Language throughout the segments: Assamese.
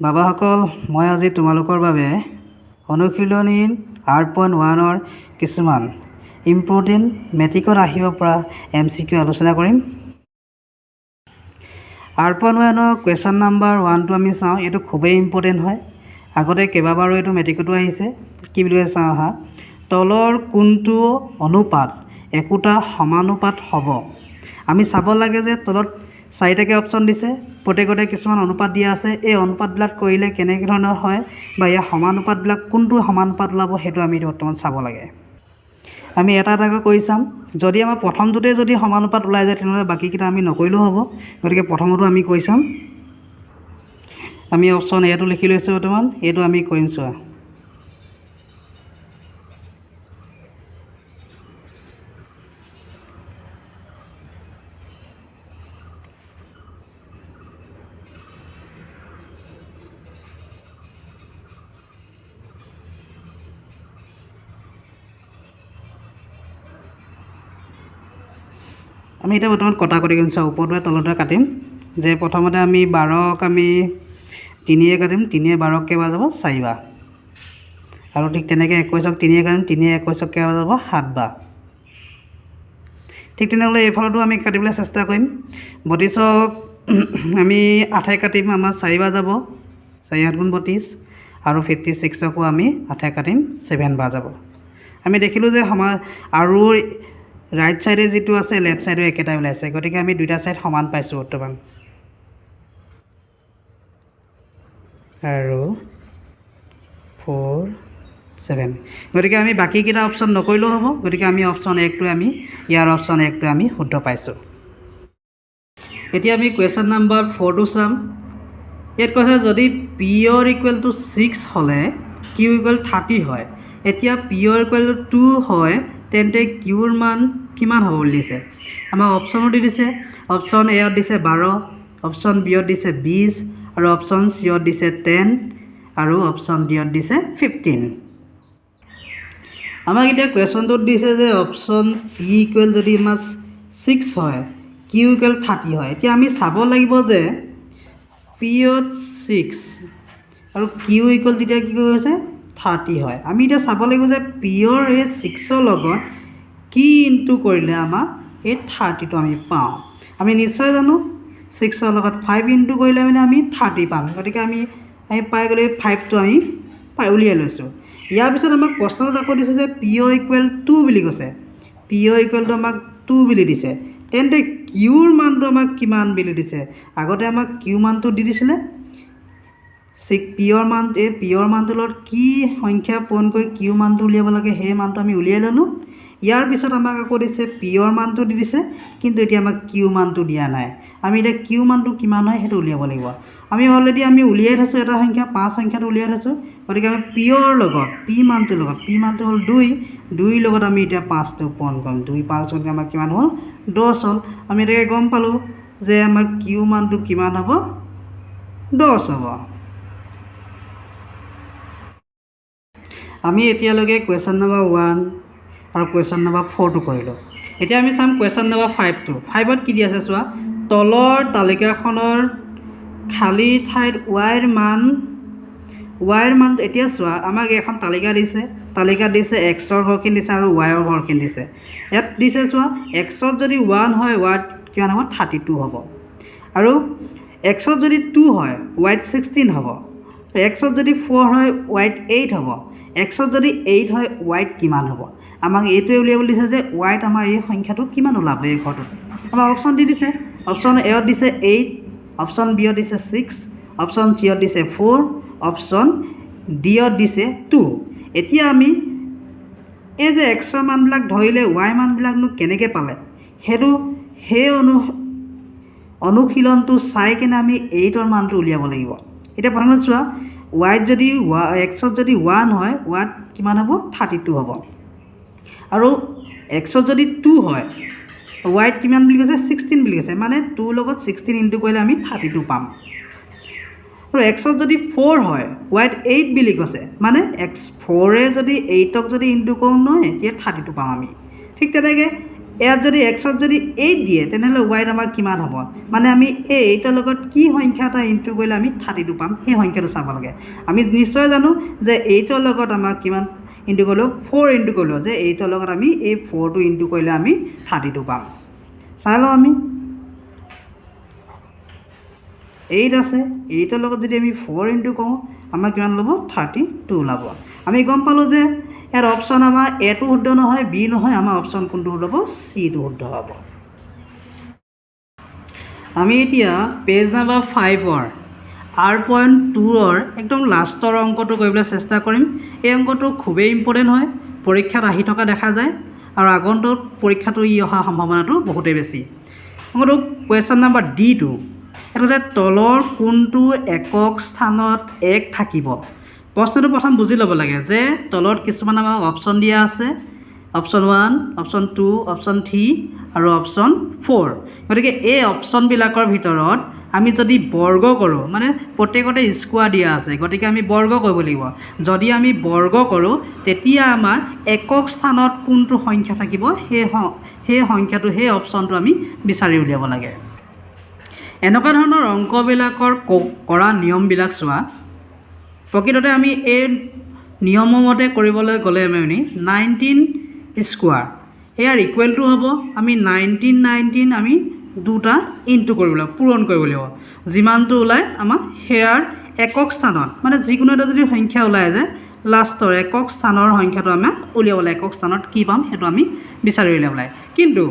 বাবাসকল, মই আজি তোমালোকৰ বাবে অনুশীলনী 8.1ৰ কিছুমান ইম্পৰ্টেণ্ট মেট্ৰিকত আহিব পৰা MCQ আলোচনা কৰিম। 8.1ৰ কুৱেশ্যন নাম্বাৰ 1টো আমি চাওঁ। এইটো খুবেই ইম্পৰ্টেণ্ট হয়, আগতে কেইবাবাৰো এইটো মেট্ৰিকতো আহিছে। কি বুলি চাওঁ হা, তলৰ কোনটো অনুপাত একোটা সমানুপাত হ'ব। আমি চাব লাগে যে তলত 4টাকৈ অপশ্যন দিছে, প্ৰত্যেকতে কিছুমান অনুপাত দিয়া আছে। এই অনুপাতবিলাক কৰিলে কেনেকৈ ধৰণৰ হয় বা ইয়াৰ সমানুপাতবিলাক কোনটো সমানুপাত ওলাব সেইটো আমি বৰ্তমান চাব লাগে। আমি এটা এটাকৈ কৰি চাম। যদি আমাৰ প্ৰথমটোতে যদি সমানুপাত ওলাই যায় তেনেহ'লে বাকীকেইটা আমি নকৰিলেও হ'ব। গতিকে প্ৰথমটো আমি কৰি চাম। আমি অপশ্যন এটো লিখি লৈছোঁ বৰ্তমান, এইটো আমি কৰিম চোৱা। আমি এতিয়া বৰ্তমান কটাকটি কৰিম চোৱা, ওপৰতে তলতে কাটিম। যে প্ৰথমতে আমি 12ক আমি 3য়ে কাটিম, 3য়ে 12ক কেইবাৰ যাব 4 বাৰ। আৰু ঠিক তেনেকৈ 21ক 3য়ে কাটিম, 3য়ে 21ক কেইবাৰ যাব 7 বাৰ। ঠিক তেনেহ'লে এইফালতো আমি কাটিবলৈ চেষ্টা কৰিম। 32ক আমি 8য়ে কাটিম, আমাৰ 4 বাৰ যাব, 4 8 গুণ 32। আৰু 56কো আমি 8য়ে কাটিম, 7 বাৰ যাব। আমি দেখিলোঁ যে আৰু ৰাইট চাইডে যিটো আছে লেফ্ট চাইডেও একেটাই ওলাইছে। গতিকে আমি দুইটা চাইড সমান পাইছোঁ বৰ্তমান। আৰু 4 7, গতিকে আমি বাকীকেইটা অপশ্যন নকৰিলেও হ'ব। গতিকে আমি অপশ্যন 1টোৱে আমি ইয়াৰ অপশ্যন 1টোৱে আমি শুদ্ধ পাইছোঁ। এতিয়া আমি কুৱেশ্যন নাম্বাৰ 4টো চাম। ইয়াত কৈছে যদি পিঅ'ৰ ইকুৱেল টু 6 হ'লে কিউ ইকুৱেল 30 হয়। এতিয়া পিঅ'ৰ ইকুৱেল টু 2 হয় তেন্তে কিউৰ মান কিমান হ'ব বুলি দিছে। আমাক অপশ্যনো দি দিছে। অপশ্যন এত দিছে 12, অপশ্যন বিত দিছে 20, আৰু অপশ্যন চিত দিছে 10, আৰু অপশ্যন ডিত দিছে 15। আমাক এতিয়া কুৱেশ্যনটোত দিছে যে অপশ্যন পি ইকুৱেল যদি আমাৰ 6 হয়, কিউ ইকুৱেল 30 হয়। এতিয়া আমি চাব লাগিব যে পিঅ'ত 6 আৰু কিউ ইকুৱেল তেতিয়া কি কৈছে 30 হয়। আমি এতিয়া চাব লাগিব যে পিঅ'ৰ এই 6ৰ লগত কি ইনটু কৰিলে আমাৰ এই 30টো আমি পাওঁ। আমি নিশ্চয় জানো 6ৰ লগত 5 ইনটু কৰিলে মানে আমি 30 পাম। গতিকে আমি পাই গ'লে 5টো আমি উলিয়াই লৈছোঁ। ইয়াৰ পিছত আমাক প্ৰশ্নটোত আকৌ দিছে যে পিঅ' ইকুৱেল 2 বুলি কৈছে। পিঅ' ইকুৱেলটো আমাক 2 বুলি দিছে, তেন্তে কিউৰ মানটো আমাক কিমান বুলি দিছে। আগতে আমাক কিউ মানটো দি দিছিলে। পিঅ'ৰ মানটোৰ লগত কি সংখ্যা পূৰণ কৰি কিউ মানটো উলিয়াব লাগে সেই মানটো আমি উলিয়াই ল'লোঁ। ইয়াৰ পিছত আমাক আকৌ দিছে পিঅ'ৰ মানটো দি দিছে, কিন্তু এতিয়া আমাক কিউ মানটো দিয়া নাই। আমি এতিয়া কিউ মানটো কিমান হয় সেইটো উলিয়াব লাগিব। আমি অলৰেডি উলিয়াই থৈছোঁ এটা সংখ্যা, 5 সংখ্যাটো উলিয়াই থৈছোঁ। গতিকে আমি পিঅ'ৰ লগত পি মানটোৰ লগত, পি মানটো হ'ল 2ৰ লগত আমি এতিয়া 5টো পূৰণ কৰিম। 2 5 গতিকে আমাৰ কিমান হ'ল 10 হ'ল। আমি এতিয়া গম পালোঁ যে আমাৰ কিউ মানটো কিমান হ'ব 10 হ'ব। আমি এতিয়ালৈকে কুৱেশ্যন নম্বৰ 1 আৰু কুৱেশ্যন নম্বৰ 4টো কৰিলোঁ। এতিয়া আমি চাম কুৱেশ্যন নম্বৰ 5টো। 5ত কি দি আছে চোৱা, তলৰ তালিকাখনৰ খালী ঠাইত ৱাইৰ মান এতিয়া চোৱা আমাক এখন তালিকা দিছে। তালিকাত দিছে এক্সৰ ঘৰখিনি দিছে আৰু ৱাইৰ ঘৰখিনি দিছে। ইয়াত দিছে চোৱা এক্সত যদি 1 হয় ৱাইত কিমান হ'ব 32 হ'ব। আৰু এক্সত যদি 2 হয় ৱাইত 16 হ'ব। এক্সত যদি 4 হয় ৱাইত 8 হ'ব। এক্সত যদি 8 হয় ৱাইত কিমান হ'ব। আমাক এইটোৱে উলিয়াবলৈ দিছে যে ৱাইত আমাৰ এই সংখ্যাটো কিমান ওলাব এই ঘৰটোত। আমাক অপশ্যন দি দিছে। অপশ্যন এত দিছে 8, অপশ্যন বিত দিছে 6, অপশ্যন চিত দিছে 4, অপশ্যন ডিত দিছে 2। এতিয়া আমি এই যে এক্সৰ মানবিলাক ধৰিলে ৱাই মানবিলাকনো কেনেকৈ পালে সেই অনুশীলনটো চাই কিনে আমি 8ৰ মানটো উলিয়াব লাগিব। এতিয়া প্ৰথমতে চোৱা এক্সত যদি 1 হয় ৱাইত কিমান হ'ব 32 হ'ব। আৰু এক্সত যদি 2 হয় ৱাইত কিমান বুলি কৈছে 16 বুলি কৈছে, মানে 2ৰ লগত 16 ইনটু কৰিলে আমি 32 পাম। আৰু এক্সত যদি 4 হয় ৱাইত 8 বুলি কৈছে, মানে 4ৰে যদি 8ক যদি ইনটু কৰোঁ নহয় এতিয়া 32 পাম আমি। ঠিক তেনেকৈ ইয়াত যদি এক্সত যদি 8 দিয়ে তেনেহ'লে ৱাইত আমাৰ কিমান হ'ব মানে আমি এই 8ৰ লগত কি সংখ্যা এটা ইনটু কৰিলে আমি 32 পাম সেই সংখ্যাটো চাব লাগে আমি নিশ্চয় জানো যে 8ৰ লগত আমাৰ কিমান ইনটু কৰিলো 4 ইনটু কৰিলো যে 8ৰ লগত আমি এই 4টো ইনটু কৰিলে আমি 32 পাম চাই লওঁ আমি 8 আছে 8ৰ লগত যদি আমি 4 ইনটু কৰোঁ আমাৰ কিমান ল'ব 32 ওলাব আমি গম পালোঁ যে ইয়াৰ অপশ্যন আমাৰ এটো শুদ্ধ নহয় বি নহয় আমাৰ অপশ্যন কোনটো শুদ্ধ হ'ব চিটো শুদ্ধ হ'ব আমি এতিয়া পেজ নাম্বাৰ 5ৰ R.2ৰ একদম লাষ্টৰ অংকটো কৰিবলৈ চেষ্টা কৰিম এই অংকটো খুবেই ইম্পৰ্টেণ্ট হয় পৰীক্ষাত আহি থকা দেখা যায় আৰু আগন্তুক পৰীক্ষাটো ই অহা সম্ভাৱনাটো বহুতেই বেছি অংকটো কুৱেশ্যন নাম্বাৰ D2 এইটো যে তলৰ কোনটো একক স্থানত 1 থাকিব প্ৰশ্নটো প্ৰথম বুজি ল'ব লাগে যে তলত কিছুমান আমাক অপশ্যন দিয়া আছে অপশ্যন 1 অপশ্যন 2 অপশ্যন 3 আৰু অপশ্যন 4 গতিকে এই অপশ্যনবিলাকৰ ভিতৰত আমি যদি বৰ্গ কৰোঁ মানে প্ৰত্যেকতে স্কোৱাৰ দিয়া আছে গতিকে আমি বৰ্গ কৰিব লাগিব যদি আমি বৰ্গ কৰোঁ তেতিয়া আমাৰ একক স্থানত কোনটো সংখ্যা থাকিব সেই সংখ্যাটো সেই অপশ্যনটো আমি বিচাৰি উলিয়াব লাগে এনেকুৱা ধৰণৰ অংকবিলাকৰ কৰা নিয়মবিলাক চোৱা প্ৰকৃততে আমি এই নিয়মৰ মতে কৰিবলৈ গ'লে আমি 19 স্কোৱাৰ ইয়াৰ ইকুৱেল টু হ'ব আমি 19 আমি দুটা ইনটু কৰিব লাগিব পূৰণ কৰিব লাগিব যিমানটো ওলায় আমাক হেয়াৰ একক স্থানত মানে যিকোনো এটা যদি সংখ্যা ওলাই যায় লাষ্টৰ একক স্থানৰ সংখ্যাটো আমাক উলিয়াব লাগে একক স্থানত কি পাম সেইটো আমি বিচাৰি উলিয়াব লাগে কিন্তু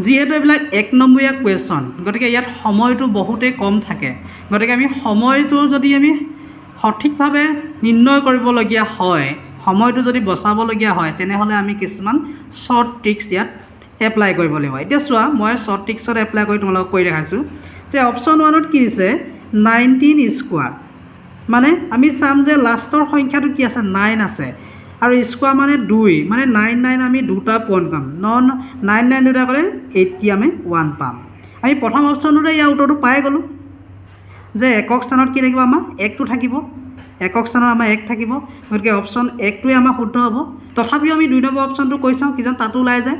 যিহেতু এইবিলাক 1 নম্বৰীয়া কুৱেশ্যন গতিকে ইয়াত সময়টো বহুতেই কম থাকে গতিকে আমি সময়টো যদি আমি সঠিকভাৱে নিৰ্ণয় কৰিবলগীয়া হয় সময়টো যদি বচাবলগীয়া হয় তেনেহ'লে আমি কিছুমান শ্বৰ্ট ট্ৰিক্স ইয়াত এপ্লাই কৰিব লাগিব এতিয়া চোৱা মই শ্বৰ্ট ট্ৰিক্সত এপ্লাই কৰি তোমালোকক কৈ দেখাইছোঁ যে অপশ্যন 1ত কি দিছে 19 স্কোৱাৰ মানে আমি চাম যে লাষ্টৰ সংখ্যাটো কি আছে 9 আছে আৰু স্কোৱাৰ মানে 2 মানে 9 আমি দুটা পইণ্ট পাম 9 দুটা কৰে 80 আমি 1 পাম আমি প্ৰথম অপশ্যনটোতে ইয়াৰ উত্তৰটো পাই গ'লোঁ যে একক স্থানত কি থাকিব আমাৰ 1টো থাকিব একক স্থানত আমাৰ 1 থাকিব গতিকে অপশ্যন 1টোৱে আমাৰ শুদ্ধ হ'ব তথাপিও আমি 2 নম্বৰ অপশ্যনটো কৈ চাওঁ কিজান তাতো ওলাই যায়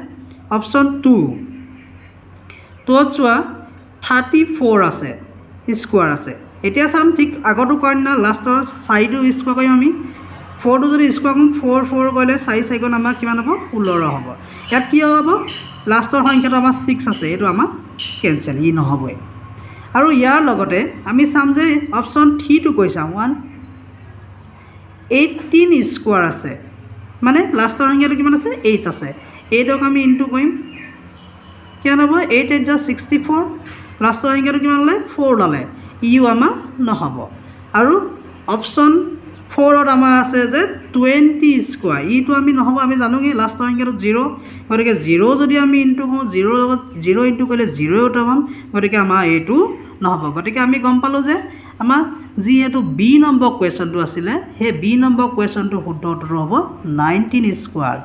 অপশ্যন 2ত চোৱা 34 আছে স্কোৱাৰ আছে এতিয়া চাম ঠিক আগতো কোৱাৰ নিচিনা লাষ্টৰ 4টো স্কোৱাৰ কৰিম আমি 4টো যদি স্কোৱাৰ কৰোঁ 4 কৰিলে 4 গুণ আমাৰ কিমান হ'ব 16 হ'ব ইয়াত কি হ'ব লাষ্টৰ সংখ্যাটো আমাৰ 6 আছে এইটো আমাৰ কেনচেল ই নহ'বই আৰু ইয়াৰ লগতে আমি চাম যে অপশ্যন 3টো কৈ চাম 18 স্কোৱাৰ আছে মানে লাষ্টৰ সংখ্যাটো কিমান আছে 8 আছে 8ক আমি ইনটু কৰিম কিমান হ'ব 8 8 যা 64 লাষ্টৰ সংখ্যাটো কিমান ওলায় 4 ওলালে ইও আমাৰ নহ'ব আৰু অপশ্যন 4ত আমাৰ আছে যে 20 স্কোৱাৰ ইটো আমি নহ'ব আমি জানোগৈ লাষ্টৰ সংখ্যাটো 0 গতিকে 0 যদি আমি ইনটু কৰোঁ 0 লগত 0 ইনটু কৰিলে 0 উত্তৰ পাম গতিকে আমাৰ এইটো নহ'ব গতিকে আমি গম পালোঁ যে আমাৰ যিহেতু বি নম্বৰ কুৱেশ্যনটো আছিলে সেই বি নম্বৰ কুৱেশ্যনটো শুদ্ধ উত্তৰটো হ'ব 19 স্কোৱাৰ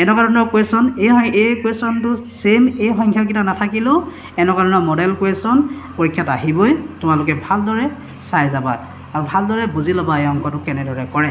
এনেকুৱা ধৰণৰ কুৱেশ্যন এই কুৱেশ্যনটো ছেইম এই সংখ্যাকেইটা নাথাকিলেও এনেকুৱা ধৰণৰ মডেল কুৱেশ্যন পৰীক্ষাত আহিবই তোমালোকে ভালদৰে চাই যাবা আৰু ভালদৰে বুজি ল'বা এই অংকটো কেনেদৰে কৰে